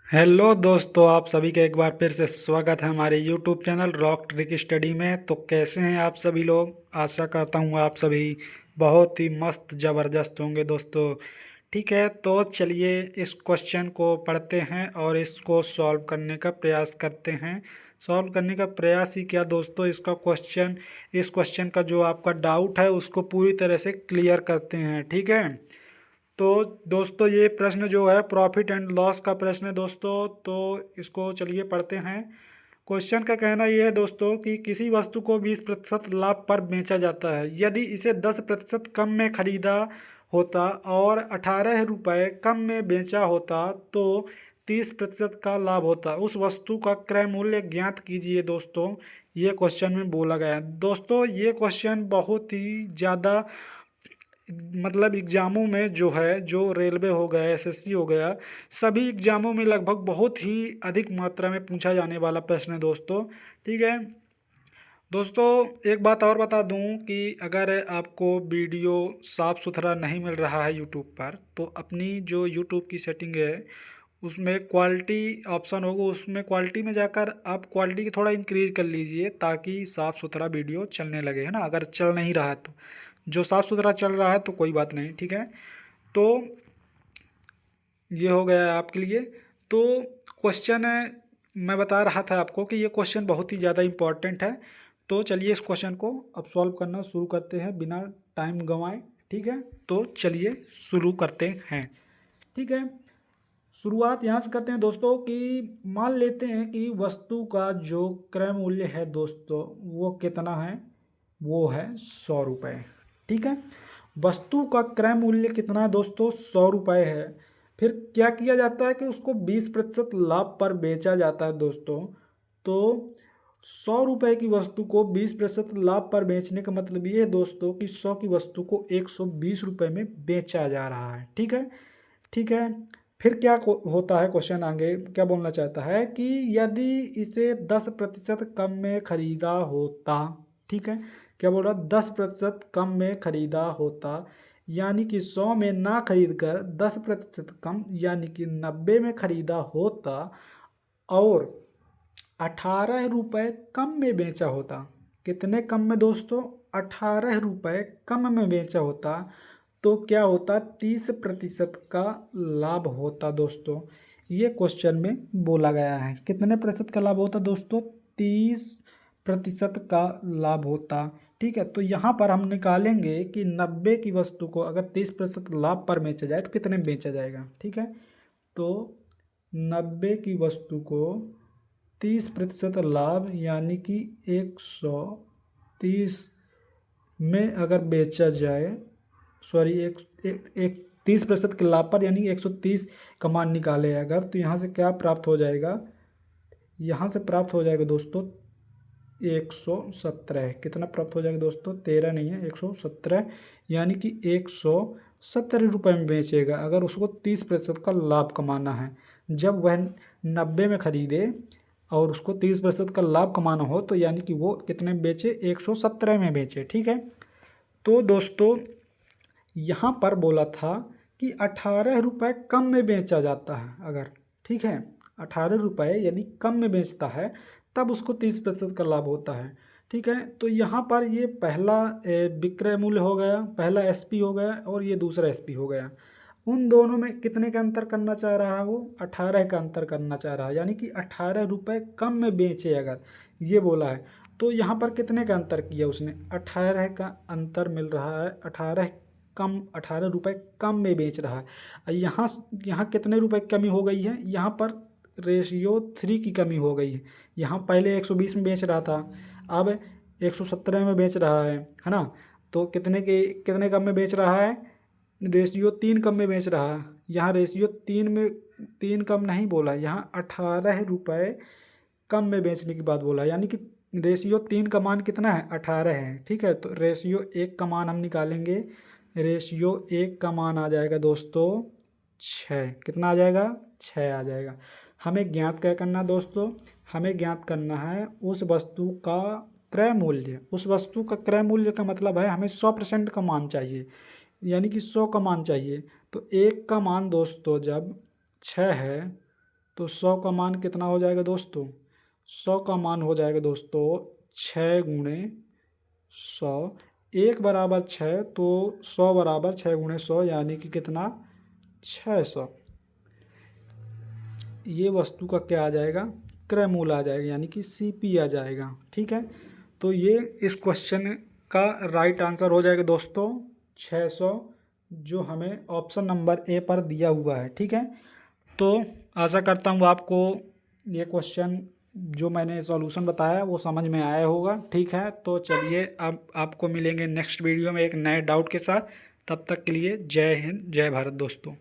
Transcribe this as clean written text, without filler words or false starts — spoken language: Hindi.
हेलो दोस्तों, आप सभी का एक बार फिर से स्वागत है हमारे YouTube channel rock trick study में। तो कैसे हैं आप सभी लोग? आशा करता हूँ आप सभी बहुत ही मस्त ज़बरदस्त होंगे दोस्तों। ठीक है, तो चलिए इस क्वेश्चन को पढ़ते हैं और इसको सॉल्व करने का प्रयास करते हैं। सॉल्व करने का प्रयास ही क्या दोस्तों, इस क्वेश्चन का जो आपका डाउट है उसको पूरी तरह से क्लियर करते हैं। ठीक है, तो दोस्तों ये प्रश्न जो है प्रॉफिट एंड लॉस का प्रश्न है दोस्तों। तो इसको चलिए पढ़ते हैं। क्वेश्चन का कहना ये है दोस्तों कि किसी वस्तु को 20% लाभ पर बेचा जाता है। यदि इसे 10% कम में खरीदा होता और 18 रुपये कम में बेचा होता तो 30% का लाभ होता। उस वस्तु का क्रय मूल्य ज्ञात कीजिए दोस्तों, ये क्वेश्चन में बोला गया है। दोस्तों ये क्वेश्चन बहुत ही ज़्यादा मतलब एग्ज़ामों में जो है, जो रेलवे हो गया, एसएससी हो गया, सभी एग्ज़ामों में लगभग बहुत ही अधिक मात्रा में पूछा जाने वाला प्रश्न है दोस्तों। ठीक है दोस्तों, एक बात और बता दूं कि अगर आपको वीडियो साफ़ सुथरा नहीं मिल रहा है यूट्यूब पर, तो अपनी जो यूट्यूब की सेटिंग है उसमें क्वालिटी ऑप्शन होगा, उसमें क्वालिटी में जाकर आप क्वालिटी की थोड़ा इंक्रीज कर लीजिए ताकि साफ़ सुथरा वीडियो चलने लगे, है ना। अगर चल नहीं रहा है तो, जो साफ़ सुथरा चल रहा है तो कोई बात नहीं। ठीक है, तो ये हो गया है आपके लिए। तो क्वेश्चन है, मैं बता रहा था आपको कि ये क्वेश्चन बहुत ही ज़्यादा इम्पोर्टेंट है। तो चलिए इस क्वेश्चन को अब सॉल्व करना शुरू करते हैं बिना टाइम गंवाए। ठीक है, तो चलिए शुरू करते हैं। ठीक है, शुरुआत यहाँ से करते हैं दोस्तों कि मान लेते हैं कि वस्तु का जो क्रय मूल्य है दोस्तों वो कितना है, वो है 100 रुपये। ठीक है, वस्तु का क्रय मूल्य कितना है दोस्तों, 100 रुपये है। फिर क्या किया जाता है कि उसको 20% लाभ पर बेचा जाता है दोस्तों। तो 100 रुपये की वस्तु को 20% लाभ पर बेचने का मतलब ये है दोस्तों कि 100 की वस्तु को 120 रुपये में बेचा जा रहा है। ठीक है, ठीक है। फिर क्या होता है, क्वेश्चन आगे क्या बोलना चाहता है कि यदि इसे 10% कम में खरीदा होता। ठीक है, क्या बोल रहा, 10% कम में खरीदा होता, यानी कि 100 में ना खरीद कर 10% कम यानी कि 90 में खरीदा होता और 18 रुपये कम में बेचा होता। कितने कम में दोस्तों, 18 रुपये कम में बेचा होता तो क्या होता, 30% का लाभ होता दोस्तों। ये क्वेश्चन में बोला गया है। कितने प्रतिशत का लाभ होता दोस्तों, 30% का लाभ होता। ठीक है, तो यहाँ पर हम निकालेंगे कि 90 की वस्तु को अगर 30% लाभ पर बेचा जाए तो कितने में बेचा जाएगा। ठीक है, तो 90 की वस्तु को 30% लाभ यानी कि 130 में अगर बेचा जाए, सॉरी एक एक, एक 30% के लाभ पर यानी 130 का मान निकाले अगर, तो यहाँ से क्या प्राप्त हो जाएगा, यहाँ से प्राप्त हो जाएगा दोस्तों 117। कितना प्राप्त हो जाएगा दोस्तों, 13 नहीं है, 117, यानी कि 117 रुपये में बेचेगा अगर उसको 30% का लाभ कमाना है। जब वह 90 में खरीदे और उसको 30% का लाभ कमाना हो तो यानी कि वो कितने में बेचे, 117 में बेचे। ठीक है, तो दोस्तों यहाँ पर बोला था कि 18 रुपये कम में बेचा जाता है अगर। ठीक है, 18 रुपये यदि कम में बेचता है तब उसको 30% का लाभ होता है। ठीक है, तो यहाँ पर ये पहला विक्रय मूल्य हो गया, पहला एसपी हो गया और ये दूसरा एसपी हो गया। उन दोनों में कितने का अंतर करना चाह रहा है वो, 18 का अंतर करना चाह रहा है, यानी कि 18 रुपये कम में बेचे अगर, ये बोला है। तो यहाँ पर कितने का अंतर किया उसने, 18 का अंतर मिल रहा है, 18 रुपये कम में बेच रहा है। यहाँ यहाँ कितने रुपए की कमी हो गई है, यहाँ पर रेशियो 3 की कमी हो गई है। यहाँ पहले 120 में बेच रहा था, अब 117 में बेच रहा है ना। तो कितने कम में बेच रहा है, रेशियो 3 कम में बेच रहा है। यहाँ रेशियो 3 में 3 कम नहीं बोला, यहाँ 18 रुपये कम में बेचने की बात बोला, यानी कि रेशियो 3 का मान कितना है, 18 है। ठीक है, तो रेशियो 1 का मान हम निकालेंगे, रेशियो 1 का मान आ जाएगा दोस्तों 6। कितना आ जाएगा, 6 आ जाएगा। हमें ज्ञात क्या करना है दोस्तों, हमें ज्ञात करना है उस वस्तु का क्रय मूल्य। उस वस्तु का क्रय मूल्य का मतलब है हमें 100% का मान चाहिए, यानी कि 100 का मान चाहिए। तो 1 का मान दोस्तों जब 6 है तो 100 का मान कितना हो जाएगा दोस्तों? 100 का मान हो जाएगा दोस्तों 6 गुणे 100। 1 बराबर 6 तो 100 बराबर 6 गुणे 100 यानी कि कितना? 600। ये वस्तु का क्या आ जाएगा? क्रय मूल्य आ जाएगा यानी कि सीपी आ जाएगा। ठीक है, तो ये इस क्वेश्चन का राइट आंसर हो जाएगा दोस्तों 600, जो हमें ऑप्शन नंबर ए पर दिया हुआ है। ठीक है, तो आशा करता हूँ आपको ये क्वेश्चन जो मैंने सॉल्यूशन बताया वो समझ में आया होगा। ठीक है, तो चलिए अब आपको मिलेंगे नेक्स्ट वीडियो में एक नए डाउट के साथ। तब तक के लिए जय हिंद, जय भारत दोस्तों।